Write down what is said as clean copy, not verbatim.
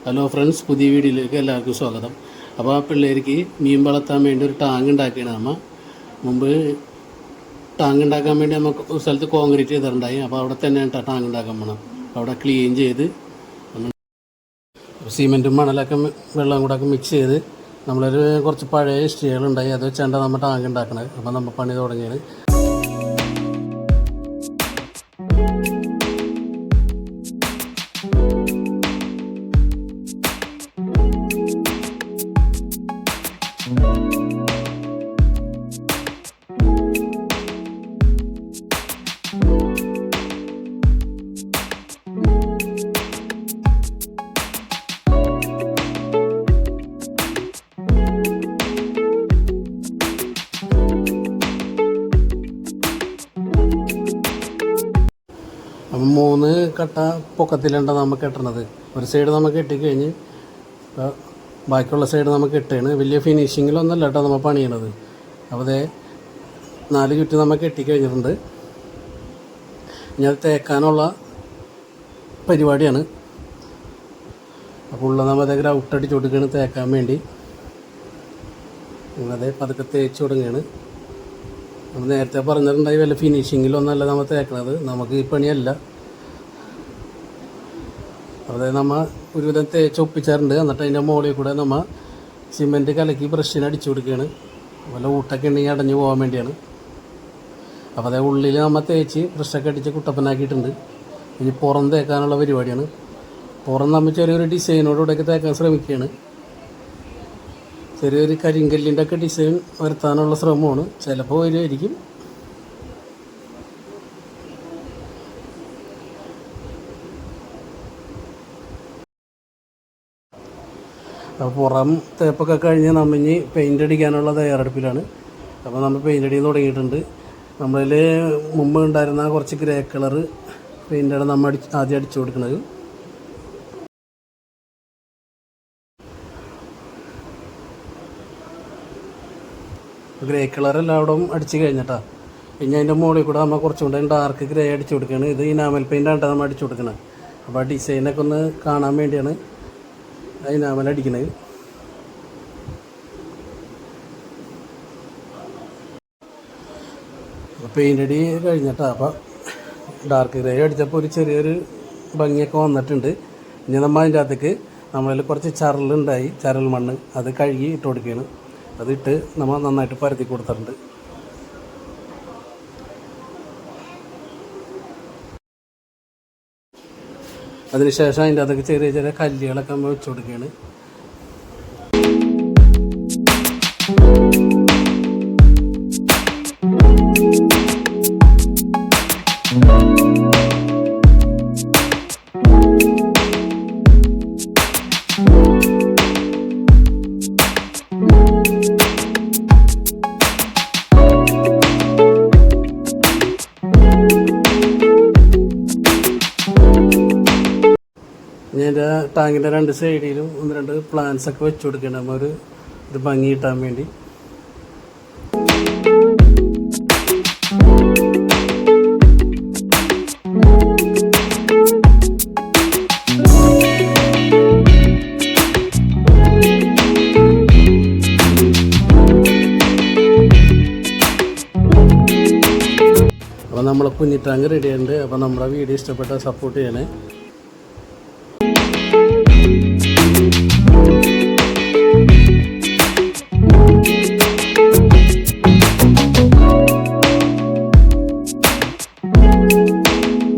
Hello friends, പുതിയ വീഡിയോയിലേക്ക് എല്ലാവർക്കും സ്വാഗതം. അപ്പോൾ ആ പിള്ളേർക്ക് മീൻ വളർത്താൻ വേണ്ടി ഒരു ടാങ്ക് ഉണ്ടാക്കിയാണ് നമ്മൾ. മുമ്പ് ടാങ്ക് ഉണ്ടാക്കാൻ വേണ്ടി നമുക്ക് ഒരു സ്ഥലത്ത് കോൺക്രീറ്റ് ചെയ്തിട്ടുണ്ടായി. അപ്പോൾ അവിടെ തന്നെയാണ് ടാങ്ക് ഉണ്ടാക്കാൻ പോകണം. അവിടെ ക്ലീൻ ചെയ്ത് നമ്മൾ സിമെൻറ്റും മണലൊക്കെ വെള്ളം കൂടെ ഒക്കെ മിക്സ് ചെയ്ത് നമ്മളൊരു കുറച്ച് പഴയ സ്റ്റീലുണ്ടായി, അത് വെച്ചാണ്ട് നമ്മൾ ടാങ്ക് ഉണ്ടാക്കണത്. അപ്പോൾ നമ്മൾ പണി തുടങ്ങിയത്. അപ്പം 3 കട്ട പൊക്കത്തിലുണ്ട് നമുക്ക് കെട്ടണത്. ഒരു സൈഡ് നമുക്ക് കെട്ടിക്കഴിഞ്ഞ് ബാക്കിയുള്ള സൈഡ് നമുക്ക് കെട്ടുകയാണ്. വലിയ ഫിനിഷിങ്ങിലൊന്നുമല്ല കേട്ടോ നമ്മൾ പണിയണത്. അപ്പോൾ അതേ 4 ചുറ്റും നമുക്ക് കെട്ടിക്കഴിഞ്ഞിട്ടുണ്ട്. ഇനി അത് തേക്കാനുള്ള പരിപാടിയാണ്. അപ്പോൾ ഉള്ള നമ്മൾ അതേ ഗ്രൗട്ടടിച്ച് കൊടുക്കുകയാണ് തേക്കാൻ വേണ്ടി. അതേ പതുക്കെ തേച്ച് തുടങ്ങുകയാണ്. നമ്മൾ നേരത്തെ പറഞ്ഞിട്ടുണ്ടായി വല്ല ഫിനിഷിങ്ങിലൊന്നല്ല നമ്മൾ തേക്കണത്, നമുക്ക് ഈ പണിയല്ല. അതായത് നമ്മൾ ഒരുവിധം തേച്ച് ഒപ്പിച്ചാറുണ്ട്. എന്നിട്ട് അതിൻ്റെ മുകളിൽ കൂടെ നമ്മൾ സിമെൻറ്റ് കലക്കി ബ്രഷിന് അടിച്ചു കൊടുക്കുകയാണ്. വല്ല ഊട്ടൊക്കെ ഉണ്ടെങ്കിൽ അടഞ്ഞു പോകാൻ വേണ്ടിയാണ്. അപ്പോൾ അതേ ഉള്ളിൽ നമ്മൾ തേച്ച് ബ്രഷൊക്കെ അടിച്ച് കുട്ടപ്പനാക്കിയിട്ടുണ്ട്. ഇനി പുറം തേക്കാനുള്ള പരിപാടിയാണ്. പുറം നമ്മൾ ചെറിയൊരു ഡിസൈനോടുകൂടെയൊക്കെ തേക്കാൻ ശ്രമിക്കുകയാണ്. ചെറിയൊരു കരിങ്കല്ലിൻ്റെ ഒക്കെ ഡിസൈൻ വരുത്താനുള്ള ശ്രമമാണ്. ചിലപ്പോൾ വരുമായിരിക്കും. അപ്പോൾ പുറം തേപ്പൊക്കെ കഴിഞ്ഞ് നമ്മൾ ഇനി പെയിൻ്റ് അടിക്കാനുള്ള തയ്യാറെടുപ്പിലാണ്. അപ്പോൾ നമ്മൾ പെയിൻ്റ് അടിക്കാൻ തുടങ്ങിയിട്ടുണ്ട്. നമ്മളിൽ മുമ്പ് ഉണ്ടായിരുന്ന കുറച്ച് ഗ്രേ കളറ് പെയിൻ്റാണ് നമ്മൾ ആദ്യം അടിച്ചു കൊടുക്കുന്നത്. ഗ്രേ കളർ എല്ലായിടവും അടിച്ച് കഴിഞ്ഞിട്ടാ. പിന്നെ അതിൻ്റെ മുകളിൽ കൂടെ നമ്മൾ കുറച്ചുകൂടെ ഡാർക്ക് ഗ്രേ അടിച്ചു കൊടുക്കുകയാണ്. ഇത് ഇനാമൽ പെയിൻ്റാണ് നമ്മൾ അടിച്ചു കൊടുക്കുന്നത്. അപ്പോൾ ആ ഡിസൈനൊക്കെ ഒന്ന് കാണാൻ വേണ്ടിയാണ് ഇനാമൽ അടിക്കുന്നത്. പെയിൻ്റ് അടി കഴിഞ്ഞിട്ടാ. അപ്പോൾ ഡാർക്ക് ഗ്രേ അടിച്ചപ്പോൾ ഒരു ചെറിയൊരു ഭംഗിയൊക്കെ വന്നിട്ടുണ്ട്. ഇനി നമ്മൾ അതിൻ്റെ അകത്തേക്ക് നമ്മളിൽ കുറച്ച് ചരലുണ്ടായി, ചരൽ മണ്ണ്, അത് കഴുകി ഇട്ട് കൊടുക്കുകയാണ്. അതിട്ട് നമ്മൾ നന്നായിട്ട് പരത്തി കൊടുത്തിട്ടുണ്ട്. അതിനുശേഷം അതിൻ്റെ അതൊക്കെ ചെറിയ ചെറിയ കല്ലുകളൊക്കെ നമ്മൾ വെച്ച് കൊടുക്കുകയാണ്. ഞാൻ എൻ്റെ ടാങ്കിൻ്റെ 2 സൈഡിലും 1-2 പ്ലാന്റ്സ് ഒക്കെ വെച്ച് കൊടുക്കണം. നമ്മൾ ഒരു ഭംഗി കിട്ടാൻ വേണ്ടി. അപ്പോൾ നമ്മളെ കുഞ്ഞി ടാങ്ക് റെഡി ആയിട്ടുണ്ട്. അപ്പോൾ നമ്മുടെ വീഡിയോ ഇഷ്ടപ്പെട്ടാൽ സപ്പോർട്ട് ചെയ്യണേ.